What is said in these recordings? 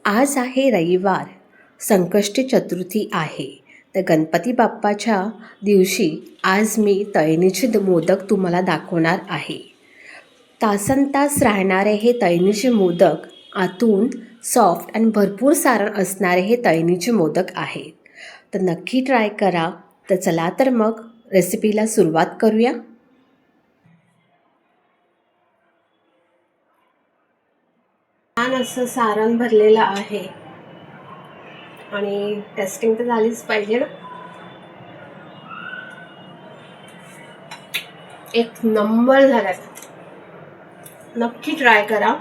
आज आहे रविवार, संकष्टी चतुर्थी आहे. तर गणपती बाप्पाच्या दिवशी आज मी तळणीचे मोदक तुम्हाला दाखवणार आहे. तासनतास राहणारे हे तळणीचे मोदक आतून सॉफ्ट आणि भरपूर सारण असणारे हे तळणीचे मोदक आहेत. तर नक्की ट्राय करा. तर चला तर मग रेसिपीला सुरुवात करूया. छान असं सारण भरलेलं आहे आणि टेस्टिंग तर झालीच पाहिजे ना. एक नंबर झाला. नक्की ट्राय करा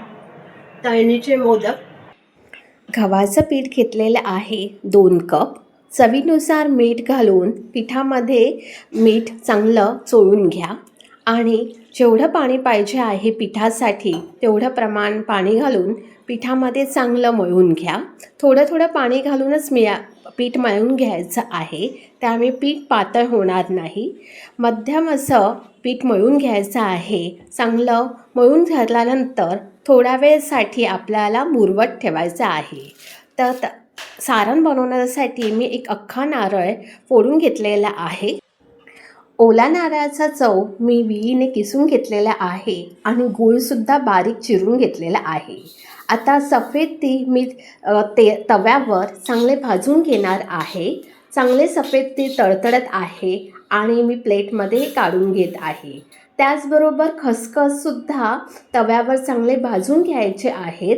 तळणीचे मोदक. गव्हाचं पीठ घेतलेलं आहे 2 कप. चवीनुसार मीठ घालून पिठामध्ये मीठ चांगलं चोळून घ्या आणि जेवढं पाणी पाहिजे आहे पिठासाठी तेवढं प्रमाण पाणी घालून पिठामध्ये चांगलं मळून घ्या. थोडं थोडं पाणी घालूनच पीठ मळून घ्यायचं आहे, त्यामुळे पीठ पातळ होणार नाही. मध्यम असं पीठ मळून घ्यायचं आहे. चांगलं मळून झाल्यानंतर थोड्या वेळसाठी आपल्याला मुरवत ठेवायचं आहे. तर सारण बनवण्यासाठी मी एक अख्खा नारळ फोडून घेतलेला आहे. ओला नारळाचा चव मी विळीने किसून घेतलेला आहे आणि गूळसुद्धा बारीक चिरून घेतलेला आहे. आता सफेद तीळ मी तव्यावर चांगले भाजून घेणार आहे. चांगले सफेद तीळ तळतळत आहे आणि मी प्लेटमध्ये काढून घेत आहे. त्याचबरोबर खसखससुद्धा तव्यावर चांगले भाजून घ्यायचे आहेत,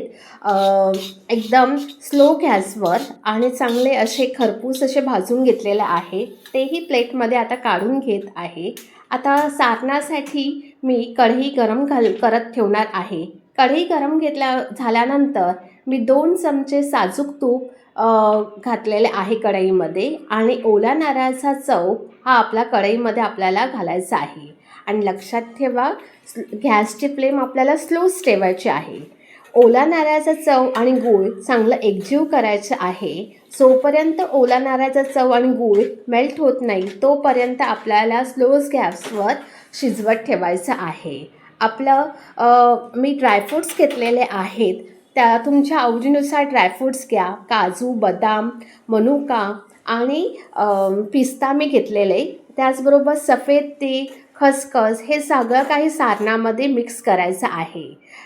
एकदम स्लो गॅसवर, आणि चांगले असे खरपूस असे भाजून घेतलेले आहे. तेही प्लेटमध्ये आता काढून घेत आहे. आता सारणासाठी मी कढई गरम करत ठेवणार आहे. कढई गरम झाल्यानंतर मी 2 चमचे साजूक तूप घातलेले आहे कढईमध्ये, आणि ओल्या नारळाचा चव हा आपला कढईमध्ये आपल्याला घालायचा आहे. आणि लक्षात ठेवा, गॅसची फ्लेम आपल्याला स्लोच ठेवायची आहे. ओला नारळाचा चव आणि गूळ चांगलं एकजीव करायचं आहे. जोपर्यंत ओला नारळाचा चव आणि गूळ मेल्ट होत नाही तोपर्यंत आपल्याला स्लोच गॅसवर शिजवत ठेवायचं आहे. मी ड्रायफ्रूट्स घेतलेले आहेत. त्या तुमच्या आवडीनुसार ड्रायफ्रूट्स घ्या. काजू, बदाम, मनुका आणि पिस्ता मी घेतलेले. त्याचबरोबर सफेद तीळ, खसखस हे सगळं काही सारणामध्ये मिक्स करायचं आहे.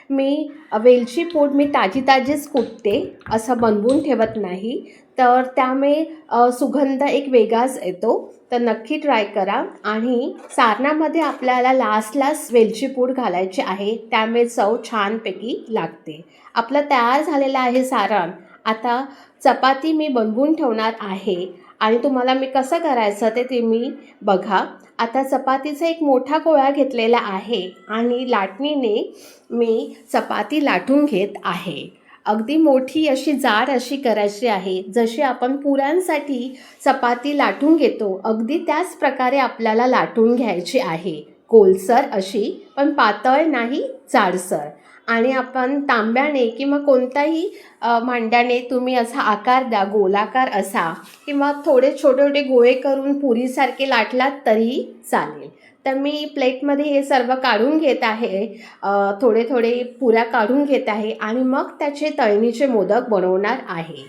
मी वेलची पूड ताजीच कुटते, असं बनवून ठेवत नाही, तर त्यामुळे सुगंध एक वेगळाच येतो. तर नक्की ट्राय करा. आणि सारणामध्ये आपल्याला लास्ट वेलची पूड घालायची आहे, त्यामुळे चव छानपैकी लागते. आपलं तयार झालेलं आहे सारण. आता चपाती मी बनवून ठेवणार आहे आणि तुम्हाला मी कसं करायचं ते मी बघा. आता चपातीचा एक मोठा गोळा घेतलेला आहे आणि लाटणीने मी चपाती लाटून घेत आहे. अगदी मोठी अशी जाड अशी करायची आहे. जशी आपण पुऱ्यांसाठी चपाती लाटून घेतो अगदी त्याच प्रकारे आपल्याला लाटून घ्यायची आहे. गोलसर अशी, पण पातळ नाही, जाडसर. आणि आपण तांब्याने किंवा कोणत्याही मांड्याने तुम्ही असा आकार द्या, गोलाकार असा, किंवा थोडे छोटे छोटे गोळे करून पुरीसारखे लाटलात तरीही चालेल. तर मी प्लेटमध्ये हे सर्व काढून घेत आहे. थोडे थोडे पुऱ्या काढून घेत आहे आणि मग त्याचे तळणीचे मोदक बनवणार आहे.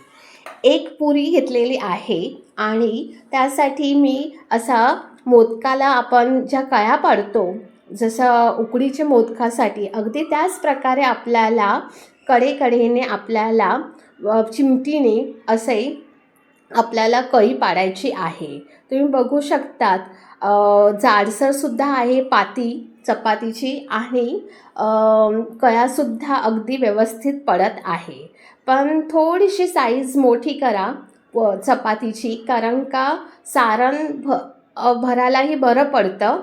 एक पुरी घेतलेली आहे आणि त्यासाठी मी असा मोदकाला आपण ज्या कळ्या पाडतो, जसं उकडीच्या मोदकासाठी अगदी त्याच प्रकारे आपल्याला कडेकडेने आपल्याला चिमटीने असे आपल्याला कळी पाडायची आहे. तुम्ही बघू शकतात, जाडसरसुद्धा आहे पाती चपातीची आणि कळ्यासुद्धा अगदी व्यवस्थित पडत आहे. पण थोडीशी साईज मोठी करा चपातीची, कारण का सारण भरायलाही बरं पडतं.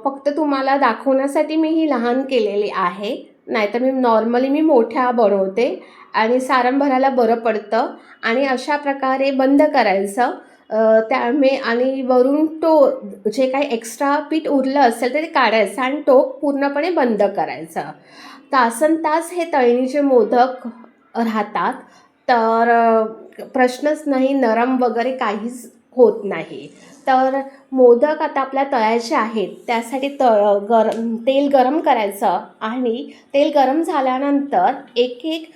फक्त तुम्हाला दाखवण्यासाठी मी ही लहान केलेली आहे, नाहीतर मी नॉर्मली मोठ्या बनवते आणि सारण भरायला बरं पडतं. आणि अशा प्रकारे बंद करायचं त्यामुळे, आणि वरून जे काही एक्स्ट्रा पीठ उरलं असेल तर ते काढायचं आणि टोक पूर्णपणे बंद करायचं. तासनतास हे तळणीचे मोदक राहतात, तर प्रश्नच नाही, नरम वगैरे काहीच होत नाही. तर मोदक आता आपल्या तळायचे आहेत. त्यासाठी तेल गरम करायचं आणि तेल गरम झाल्यानंतर एक एक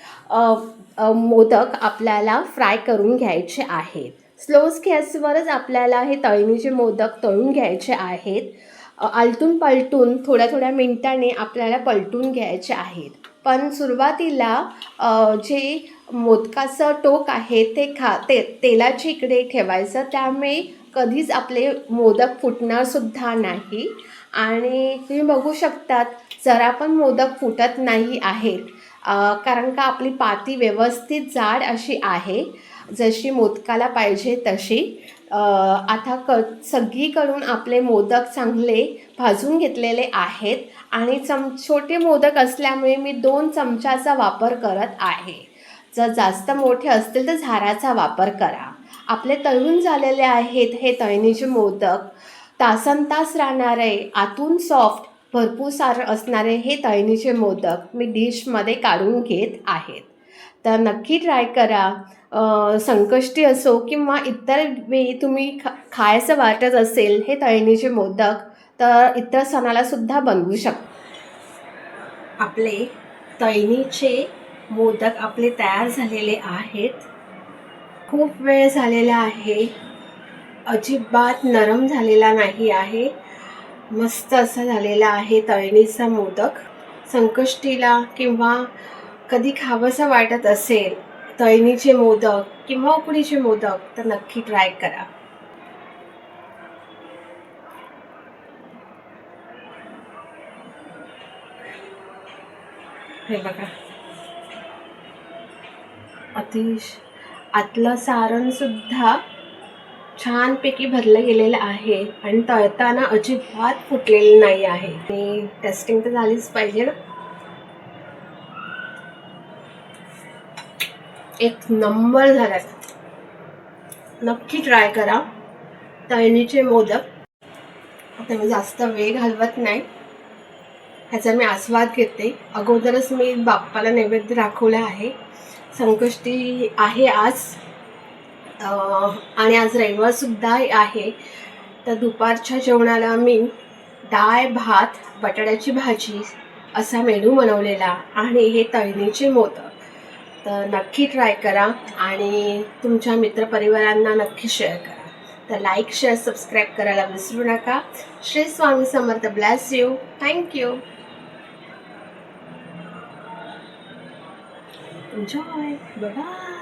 मोदक आपल्याला फ्राय करून घ्यायचे आहेत. स्लो गॅसवरच आपल्याला हे तळणीचे मोदक तळून घ्यायचे आहेत. आलटून पलटून थोड्या थोड्या मिनिटांनी आपल्याला पलटून घ्यायचे आहेत. पण सुरुवातीला जे मोदकाचं टोक आहे ते तेलाच्या इकडे ठेवायचं. त्यामुळे कधीच आपले मोदक फुटणारसुद्धा नाही. आणि तुम्ही बघू शकतात जरा पण मोदक फुटत नाही आहेत, कारण का आपली पाती व्यवस्थित जाड अशी आहे, जशी मोदकाला पाहिजे तशी. आता सगळीकडून आपले मोदक चांगले भाजून घेतलेले आहेत आणि छोटे मोदक असल्यामुळे मी 2 चमचाचा वापर करत आहे. जर जास्त मोठे असतील तर झाराचा वापर करा. आपले तळून झालेले आहेत हे तळणीचे मोदक. तासनतास राहणारे, आतून सॉफ्ट, भरपूर सारं असणारे हे तळणीचे मोदक मी डिशमध्ये काढून घेत आहेत. तर नक्की ट्राय करा. संकष्टी असो किंवा इतर वेळी तुम्ही खायचं वाटत असेल हे तळणीचे मोदक, तर इतर सणालासुद्धा बनवू शकता. आपले तळणीचे मोदक आपले तयार झालेले आहेत. खूप वेळ झालेला आहे. अजिबात नरम झालेला नाही आहे. मस्त असा झालेला आहे तळणीचा मोदक. संकष्टीला किंवा कधी खावंसं वाटत असेल तळणीचे मोदक किंवा उकडीचे मोदक तर नक्की ट्राय करा. हे बघा, आतलं सारणसुद्धा छानपैकी भरलं गेलेलं आहे आणि तळताना अजिबात फुटलेलं नाही आहे. आणि टेस्टिंग तर झालीच पाहिजे ना. एक नंबर झालाय. नक्की ट्राय करा तळणीचे मोदक. आता मी जास्त वेळ घालवत नाही, ह्याचा मी आस्वाद घेते. अगोदरच मी बाप्पाला नैवेद्य दाखवला आहे. संकष्टी आहे आज आणि आज रविवारसुद्धा आहे. तर दुपारच्या जेवणाला मी डाळ भात बटाट्याची भाजी असा मेनू बनवलेला आणि हे तळणीचे मोदक. तर नक्की ट्राय करा आणि तुमच्या मित्रपरिवारांना नक्की शेअर करा. तर लाईक शेअर सबस्क्राईब करायला विसरू नका. Shri Swami Samarth. Bless you. Thank you. Enjoy. Bye.